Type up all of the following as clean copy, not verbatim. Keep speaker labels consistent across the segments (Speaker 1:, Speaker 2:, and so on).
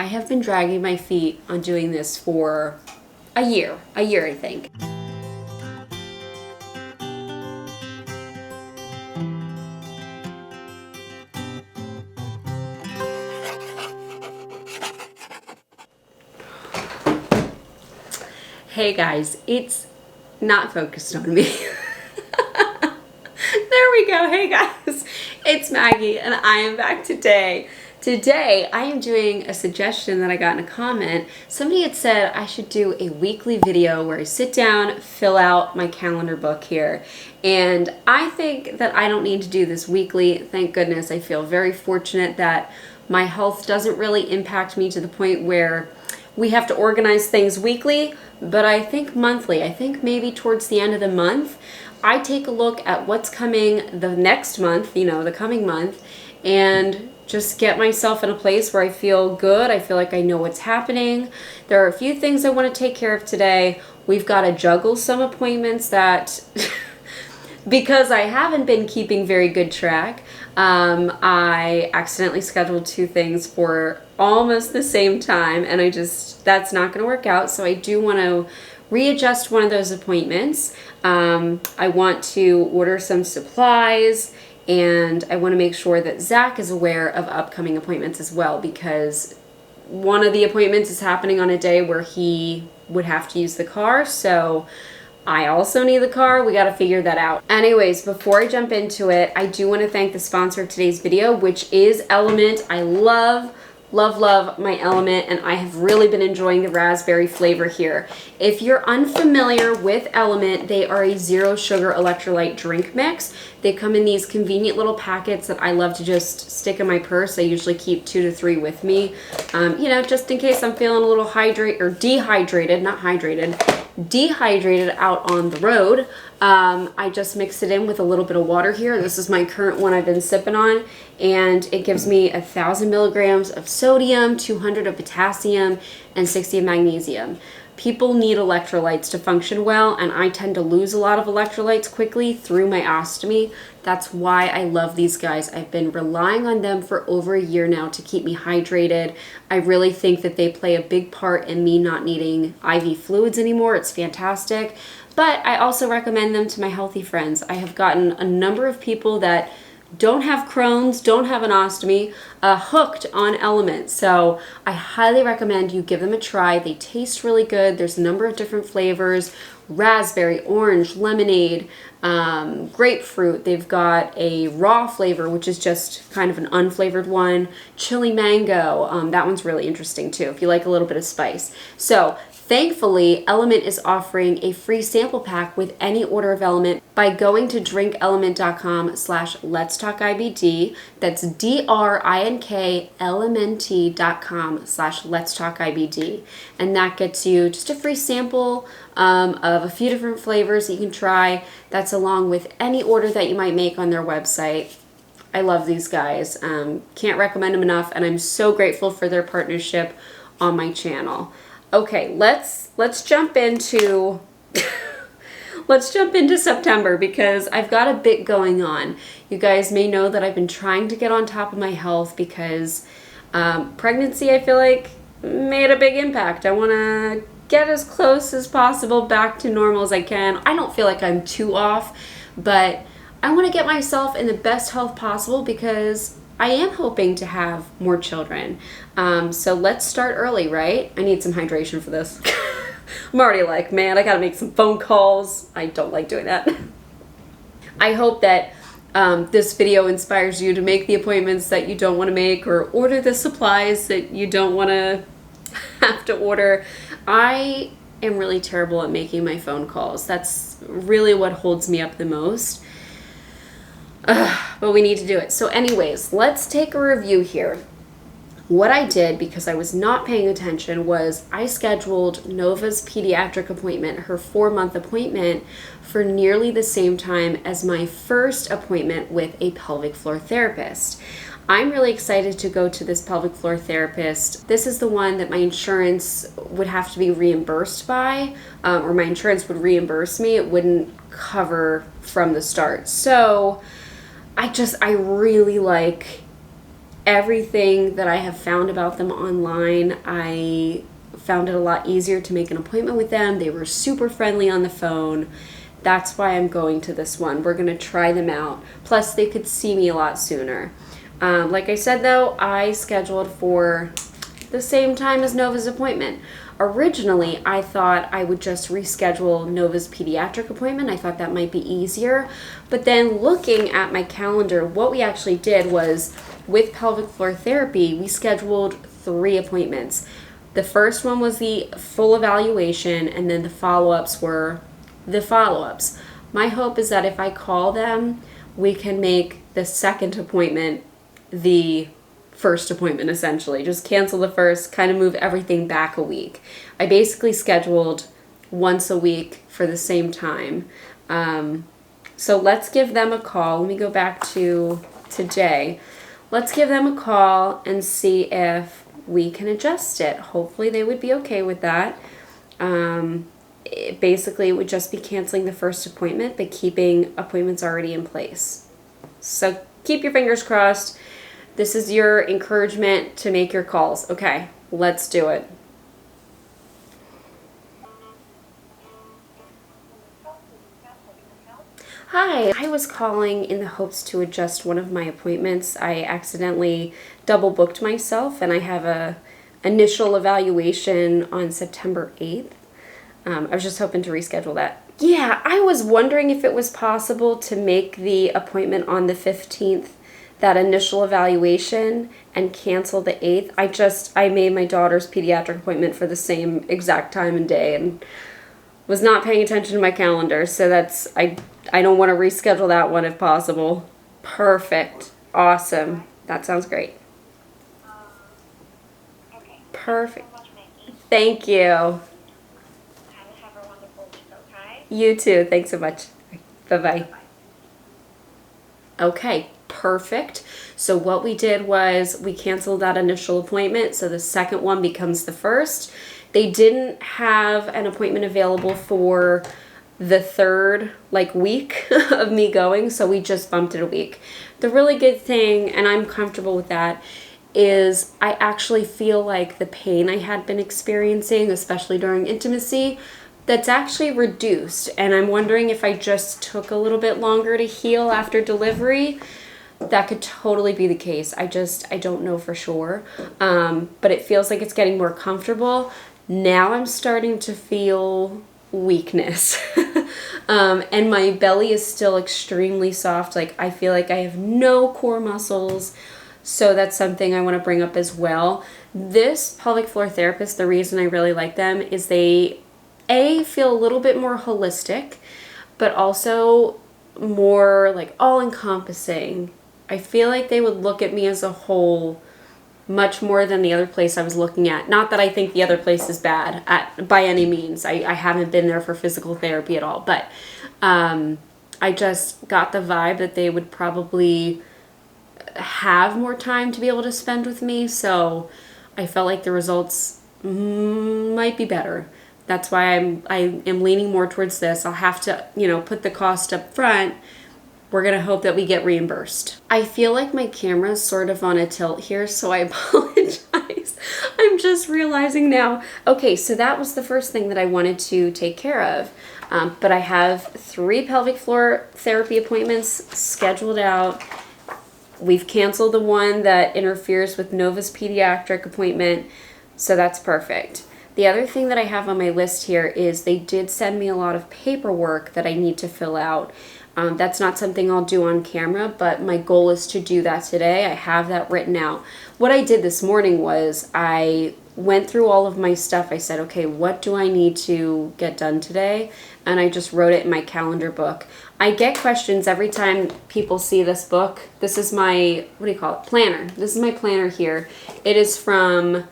Speaker 1: I have been dragging my feet on doing this for a year I think. Hey guys, it's not focused on me. There we go. Hey guys, it's Maggie and I am back today. Today I am doing a suggestion that I got in a comment. Somebody had said I should do a weekly video where I sit down, fill out my calendar book here. And I think that I don't need to do this weekly. Thank goodness. I feel very fortunate that my health doesn't really impact me to the point where we have to organize things weekly, but I think monthly. I think maybe towards the end of the month, I take a look at what's coming the next month, the coming month, and just get myself in a place where I feel good. I feel like I know what's happening. There are a few things I want to take care of today. We've got to juggle some appointments that, because I haven't been keeping very good track, I accidentally scheduled 2 things for almost the same time, and that's not going to work out. So I do want to readjust one of those appointments. I want to order some supplies, and I want to make sure that Zach is aware of upcoming appointments as well, because one of the appointments is happening on a day where he would have to use the car. So I also need the car. We got to figure that out. Anyways, before I jump into it, I do want to thank the sponsor of today's video, which is Element. I love my Element, and I have really been enjoying the raspberry flavor here. If you're unfamiliar with Element, they are a 0 sugar electrolyte drink mix. They come in these convenient little packets that I love to just stick in my purse. I usually keep 2 to 3 with me, just in case I'm feeling a little dehydrated out on the road. I just mix it in with a little bit of water here. This is my current one I've been sipping on, and it gives me 1,000 milligrams of sodium, 200 of potassium, and 60 of magnesium. People need electrolytes to function well, and I tend to lose a lot of electrolytes quickly through my ostomy. That's why I love these guys. I've been relying on them for over a year now to keep me hydrated. I really think that they play a big part in me not needing IV fluids anymore. It's fantastic. But I also recommend them to my healthy friends. I have gotten a number of people that don't have Crohn's, don't have an ostomy, hooked on Element. So I highly recommend you give them a try. They taste really good. There's a number of different flavors: raspberry, orange, lemonade, grapefruit. They've got a raw flavor, which is just kind of an unflavored one, chili mango. That one's really interesting too, if you like a little bit of spice. So thankfully, Element is offering a free sample pack with any order of Element by going to drinkelement.com/LetsTalkIBD. That's drinkelement.com/LetsTalkIBD. And that gets you just a free sample of a few different flavors that you can try. That's along with any order that you might make on their website. I love these guys. Can't recommend them enough, and I'm so grateful for their partnership on my channel. Okay, let's jump into September, because I've got a bit going on. You guys may know that I've been trying to get on top of my health because pregnancy, I feel like, made a big impact. I want to get as close as possible back to normal as I can. I don't feel like I'm too off, but I want to get myself in the best health possible because I am hoping to have more children. So let's start early, right? I need some hydration for this. I'm already like, man, I gotta make some phone calls. I don't like doing that. I hope that this video inspires you to make the appointments that you don't want to make, or order the supplies that you don't want to have to order. I am really terrible at making my phone calls. That's really what holds me up the most. But we need to do it. So anyways, let's take a review here. What I did, because I was not paying attention, was I scheduled Nova's pediatric appointment, her 4-month appointment, for nearly the same time as my first appointment with a pelvic floor therapist. I'm really excited to go to this pelvic floor therapist. This is the one that my insurance would have to be reimbursed by, or my insurance would reimburse me. It wouldn't cover from the start. So I really like everything that I have found about them online, I found it a lot easier to make an appointment with them. They were super friendly on the phone. That's why I'm going to this one. We're going to try them out. Plus, they could see me a lot sooner. Like I said, though, I scheduled for the same time as Nova's appointment. Originally, I thought I would just reschedule Nova's pediatric appointment. I thought that might be easier. But then looking at my calendar, what we actually did was, with pelvic floor therapy, we scheduled 3 appointments. The first one was the full evaluation, and then the follow-ups were the follow-ups. My hope is that if I call them, we can make the second appointment the first appointment, essentially. Just cancel the first, kind of move everything back a week. I basically scheduled once a week for the same time. So let's give them a call. Let me go back to today. Let's give them a call and see if we can adjust it. Hopefully they would be okay with that. Basically, it would just be canceling the first appointment, but keeping appointments already in place. So keep your fingers crossed. This is your encouragement to make your calls. Okay, let's do it. Hi, I was calling in the hopes to adjust one of my appointments. I accidentally double booked myself, and I have a initial evaluation on September 8th. I was just hoping to reschedule that. Yeah, I was wondering if it was possible to make the appointment on the 15th, that initial evaluation, and cancel the 8th. I made my daughter's pediatric appointment for the same exact time and day and was not paying attention to my calendar, so I don't want to reschedule that one if possible. Perfect. Awesome. That sounds great.
Speaker 2: Okay.
Speaker 1: Perfect.
Speaker 2: Thank you so much, Maggie.
Speaker 1: Thank you.
Speaker 2: Have a wonderful week, okay?
Speaker 1: You too. Thanks so much. Bye-bye.
Speaker 2: Bye.
Speaker 1: Okay, perfect. So what we did was we canceled that initial appointment, so the second one becomes the first. They didn't have an appointment available for the third week of me going, so we just bumped it a week. The really good thing, and I'm comfortable with that, is I actually feel like the pain I had been experiencing, especially during intimacy, that's actually reduced. And I'm wondering if I just took a little bit longer to heal after delivery, that could totally be the case. I don't know for sure. But it feels like it's getting more comfortable. Now I'm starting to feel weakness. And my belly is still extremely soft. I feel like I have no core muscles. So that's something I want to bring up as well. This pelvic floor therapist, the reason I really like them is they feel a little bit more holistic, but also more all-encompassing. I feel like they would look at me as a whole much more than the other place I was looking at. Not that I think the other place is bad by any means. I haven't been there for physical therapy at all, but I just got the vibe that they would probably have more time to be able to spend with me, so I felt like the results might be better. That's why I am leaning more towards this. I'll have to, put the cost up front. We're going to hope that we get reimbursed. I feel like my camera's sort of on a tilt here, so I apologize. I'm just realizing now. Okay, so that was the first thing that I wanted to take care of. But I have 3 pelvic floor therapy appointments scheduled out. We've canceled the one that interferes with Nova's pediatric appointment, so that's perfect. The other thing that I have on my list here is they did send me a lot of paperwork that I need to fill out. That's not something I'll do on camera, but my goal is to do that today. I have that written out. What I did this morning was I went through all of my stuff. I said, okay, what do I need to get done today? And I just wrote it in my calendar book. I get questions every time people see this book. This is my, planner. This is my planner here. It is from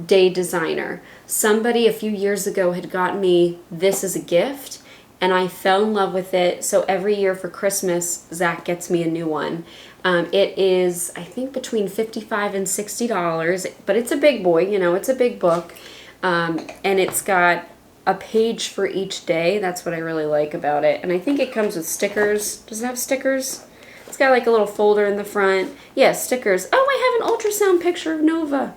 Speaker 1: Day Designer. Somebody a few years ago had gotten me this as a gift, and I fell in love with it. So every year for Christmas, Zach gets me a new one. It is, I think, between $55 and $60, but it's a big boy, it's a big book. And it's got a page for each day. That's what I really like about it. And I think it comes with stickers. Does it have stickers? It's got like a little folder in the front. Yeah, stickers. Oh, I have an ultrasound picture of Nova.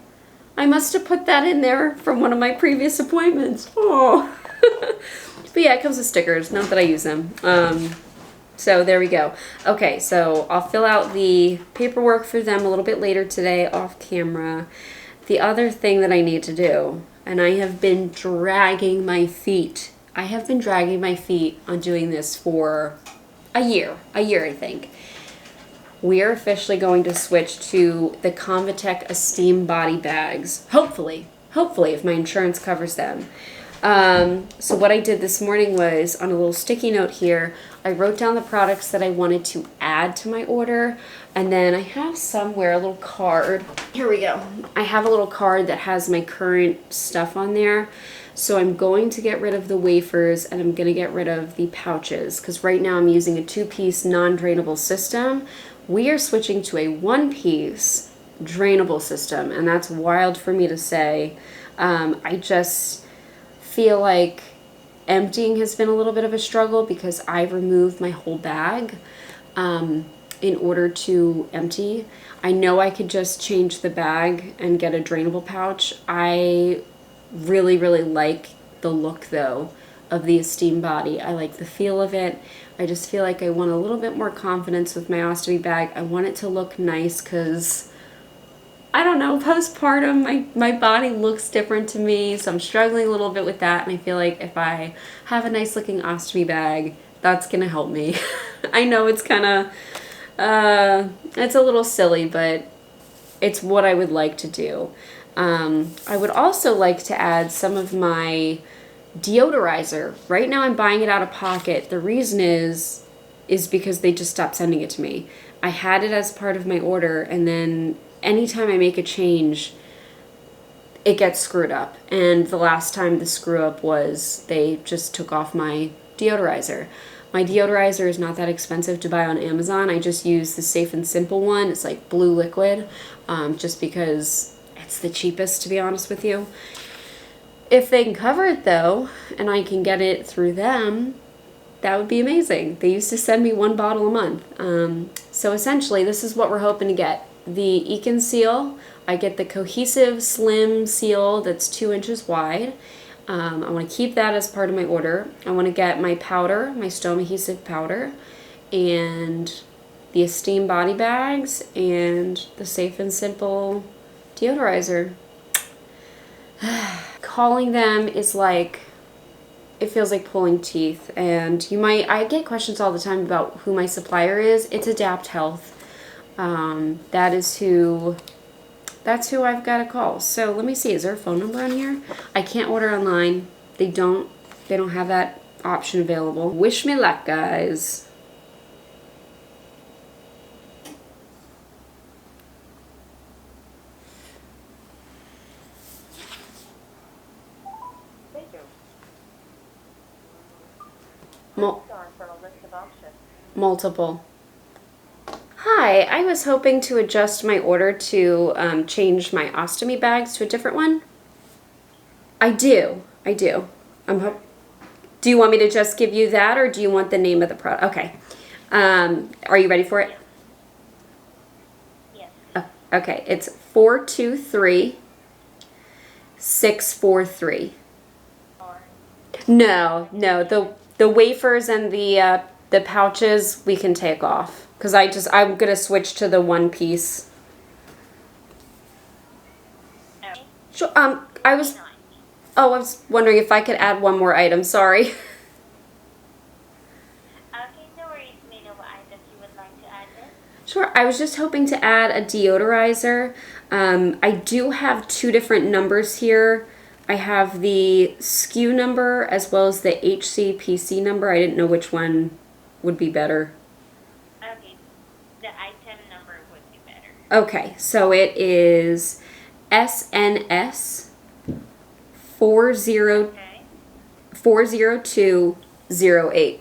Speaker 1: I must have put that in there from one of my previous appointments. Oh. But yeah, it comes with stickers. Not that I use them. So there we go. Okay, so I'll fill out the paperwork for them a little bit later today off camera. The other thing that I need to do, and I have been dragging my feet. I have been dragging my feet on doing this for a year I think. We are officially going to switch to the Convatec Esteem body bags. Hopefully, if my insurance covers them. So what I did this morning was, on a little sticky note here, I wrote down the products that I wanted to add to my order, and then I have somewhere a little card. Here we go. I have a little card that has my current stuff on there. So I'm going to get rid of the wafers, and I'm going to get rid of the pouches, because right now I'm using a 2-piece non-drainable system. We are switching to a 1-piece drainable system, and that's wild for me to say. I just feel like emptying has been a little bit of a struggle because I've removed my whole bag in order to empty. I know I could just change the bag and get a drainable pouch. I really like the look though of the Esteem body. I like the feel of it. I just feel like I want a little bit more confidence with my ostomy bag. I want it to look nice because, I don't know, postpartum, my body looks different to me, so I'm struggling a little bit with that, and I feel like if I have a nice looking ostomy bag, that's gonna help me. I know it's kind of, it's a little silly, but it's what I would like to do. I would also like to add some of my deodorizer. Right now I'm buying it out of pocket. The reason is because they just stopped sending it to me. I had it as part of my order, and then anytime I make a change, it gets screwed up. And the last time the screw up was they just took off my deodorizer. My deodorizer is not that expensive to buy on Amazon. I just use the Safe and Simple one. It's like blue liquid, just because it's the cheapest, to be honest with you. If they can cover it though, and I can get it through them, that would be amazing. They used to send me 1 bottle a month. So essentially, this is what we're hoping to get. The 𝙗𝙤𝙧𝙖𝙗𝙧 seal. I get the cohesive slim seal that's 2 inches wide. I want to keep that as part of my order. I want to get my powder, my Stone adhesive powder, and the Esteem body bags, and the Safe and Simple deodorizer. Calling them is like, it feels like pulling teeth. And I get questions all the time about who my supplier is. It's Adapt Health. That's who I've got to call. So let me see, is there a phone number on here? I can't order online. They don't have that option available. Wish me luck, guys. Multiple. Hi, I was hoping to adjust my order to change my ostomy bags to a different one. I do. Do you want me to just give you that, or do you want the name of the product? Okay. Are you ready for it?
Speaker 2: Yes.
Speaker 1: Oh, okay, it's 423643. No, the wafers and the pouches we can take off, because I'm gonna switch to the 1-piece.
Speaker 2: Okay.
Speaker 1: Sure. I was wondering if I could add one more item. Sorry.
Speaker 2: Okay, no worries. May I know what items you would like to add in?
Speaker 1: Sure. I was just hoping to add a deodorizer. I do have 2 different numbers here. I have the SKU number as well as the HCPC number. I didn't know which one would be better.
Speaker 2: Okay, the item number would be better.
Speaker 1: Okay, so it is SNS 40208.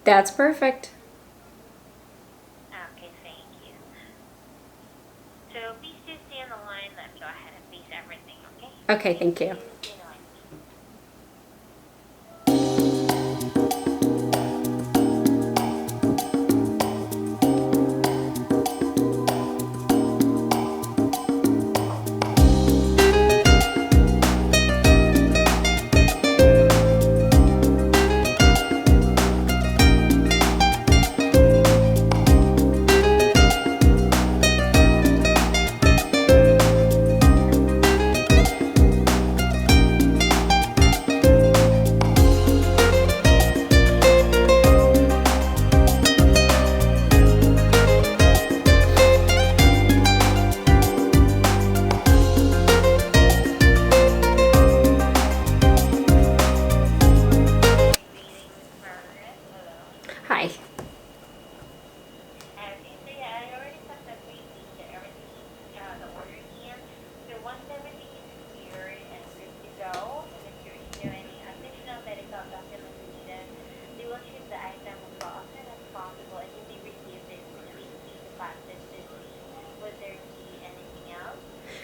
Speaker 1: That's perfect.
Speaker 2: Okay, thank you. So please just stay on the line. Let me go ahead and place everything, okay?
Speaker 1: Okay, thank you.
Speaker 2: Stay on the line.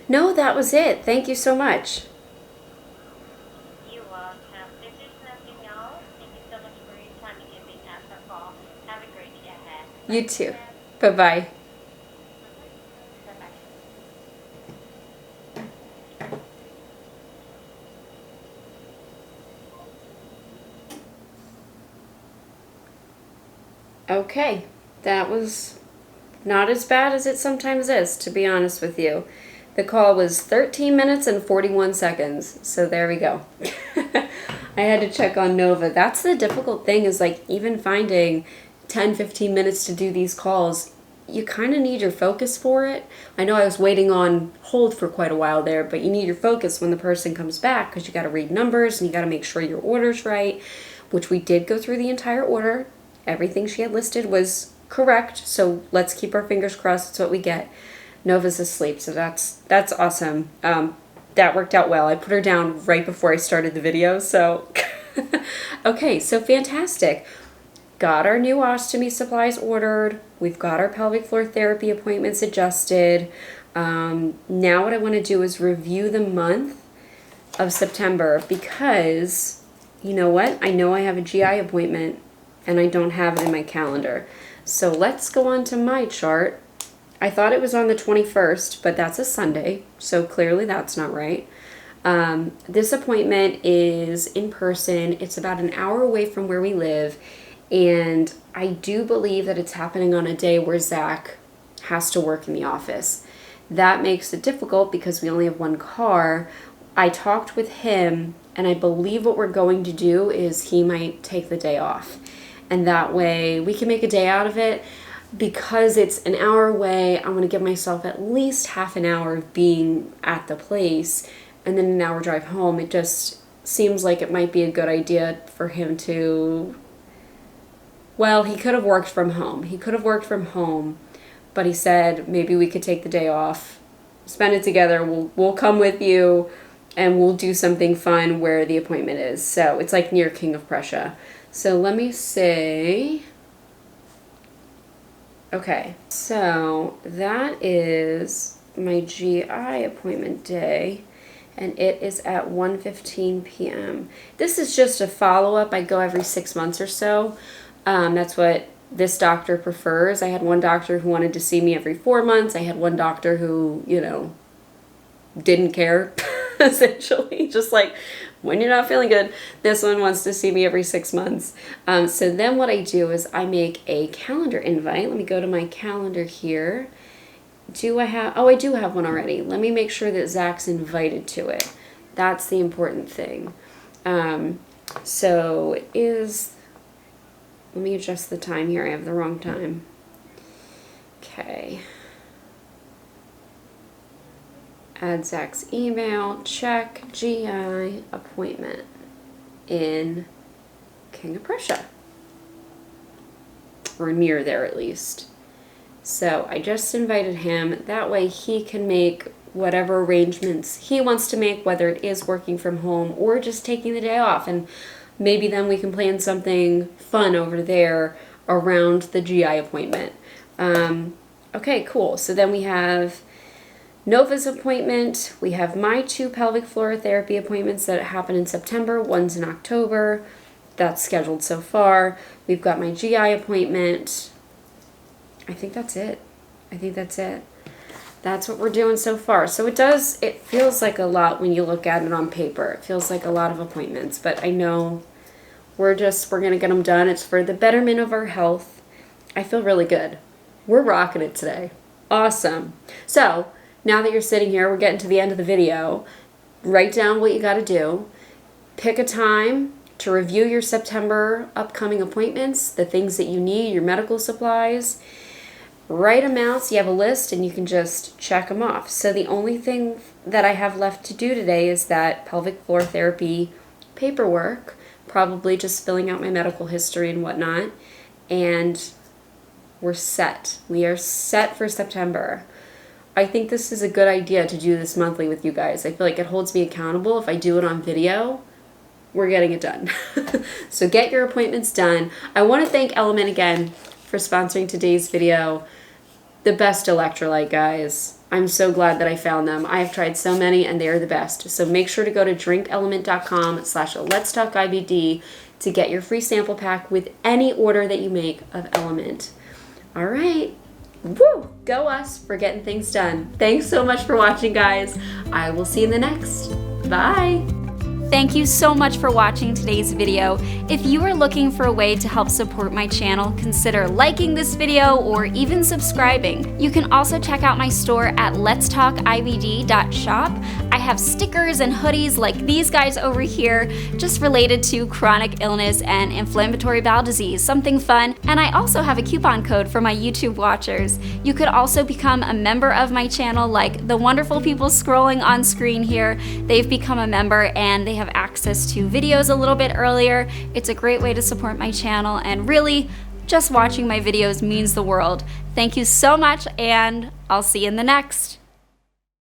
Speaker 1: No, that was it. Thank you so much.
Speaker 2: You're welcome. If there's nothing else, thank you so much for your time and giving us a call. Have a great day ahead.
Speaker 1: You too. Bye-bye. Okay, that was not as bad as it sometimes is, to be honest with you. The call was 13 minutes and 41 seconds, so there we go. I had to check on Nova. That's the difficult thing, is like even finding 10-15 minutes to do these calls, you kind of need your focus for it. I know I was waiting on hold for quite a while there, but you need your focus when the person comes back, because you got to read numbers and you got to make sure your order's right, which we did go through the entire order. Everything she had listed was correct, so let's keep our fingers crossed. That's what we get. Nova's asleep, so that's awesome. That worked out well. I put her down right before I started the video, so okay, so fantastic. Got our new ostomy supplies ordered. We've got our pelvic floor therapy appointments adjusted. Now what I want to do is review the month of September, because you know what? I know I have a GI appointment and I don't have it in my calendar. So let's go on to my chart. I thought it was on the 21st, but that's a Sunday, so clearly that's not right. This appointment is in person. It's about an hour away from where we live, and I do believe that it's happening on a day where Zach has to work in the office. That makes it difficult because we only have one car. I talked with him, and I believe what we're going to do is he might take the day off. And that way we can make a day out of it. Because it's an hour away, I'm going to give myself at least half an hour of being at the place and then an hour drive home. It just seems like it might be a good idea for him to, well, he could have worked from home. He could have worked from home, but he said maybe we could take the day off, spend it together. We'll come with you and we'll do something fun where the appointment is. So it's like near King of Prussia. So let me see. Okay, so that is my GI appointment day, and it is at 1:15 p.m. This is just a follow-up. I go every 6 months or so. That's what this doctor prefers. I had one doctor who wanted to see me every 4 months. I had one doctor who, you know, didn't care, essentially, just like, when you're not feeling good. This one wants to see me every 6 months. So then what I do is I make a calendar invite. Let me go to my calendar here. Do I have, oh, I do have one already. Let me make sure that Zach's invited to it. That's the important thing. So it is, let me adjust the time here. I have the wrong time. Okay. Add Zach's email, check GI appointment in King of Prussia, or near there at least. So I just invited him. That way he can make whatever arrangements he wants to make, whether it is working from home or just taking the day off. And maybe then we can plan something fun over there around the GI appointment. Okay, cool. So then we have Nova's appointment. We have my 2 pelvic floor therapy appointments that happen in September. One's in October. That's scheduled so far. We've got my GI appointment. I think that's it. That's what we're doing so far. So it feels like a lot when you look at it on paper. It feels like a lot of appointments, but I know we're going to get them done. It's for the betterment of our health. I feel really good. We're rocking it today. Awesome. So now that you're sitting here, we're getting to the end of the video. Write down what you got to do. Pick a time to review your September upcoming appointments, the things that you need, your medical supplies. Write them out so you have a list and you can just check them off. So the only thing that I have left to do today is that pelvic floor therapy paperwork, probably just filling out my medical history and whatnot, and we're set. We are set for September. I think this is a good idea to do this monthly with you guys. I feel like it holds me accountable. If I do it on video, we're getting it done. So get your appointments done. I want to thank Element again for sponsoring today's video. The best electrolyte, guys. I'm so glad that I found them. I have tried so many and they are the best. So make sure to go to drinkelement.com/LetsTalkIBD to get your free sample pack with any order that you make of Element. All right. Woo! Go us for getting things done. Thanks so much for watching, guys. I will see you in the next. Bye. Thank you so much for watching today's video. If you are looking for a way to help support my channel, consider liking this video or even subscribing. You can also check out my store at LetsTalkIBD.shop. I have stickers and hoodies like these guys over here, just related to chronic illness and inflammatory bowel disease, something fun. And I also have a coupon code for my YouTube watchers. You could also become a member of my channel like the wonderful people scrolling on screen here. They've become a member and they have access to videos a little bit earlier. It's a great way to support my channel, and really, just watching my videos means the world. Thank you so much, and I'll see you in the next.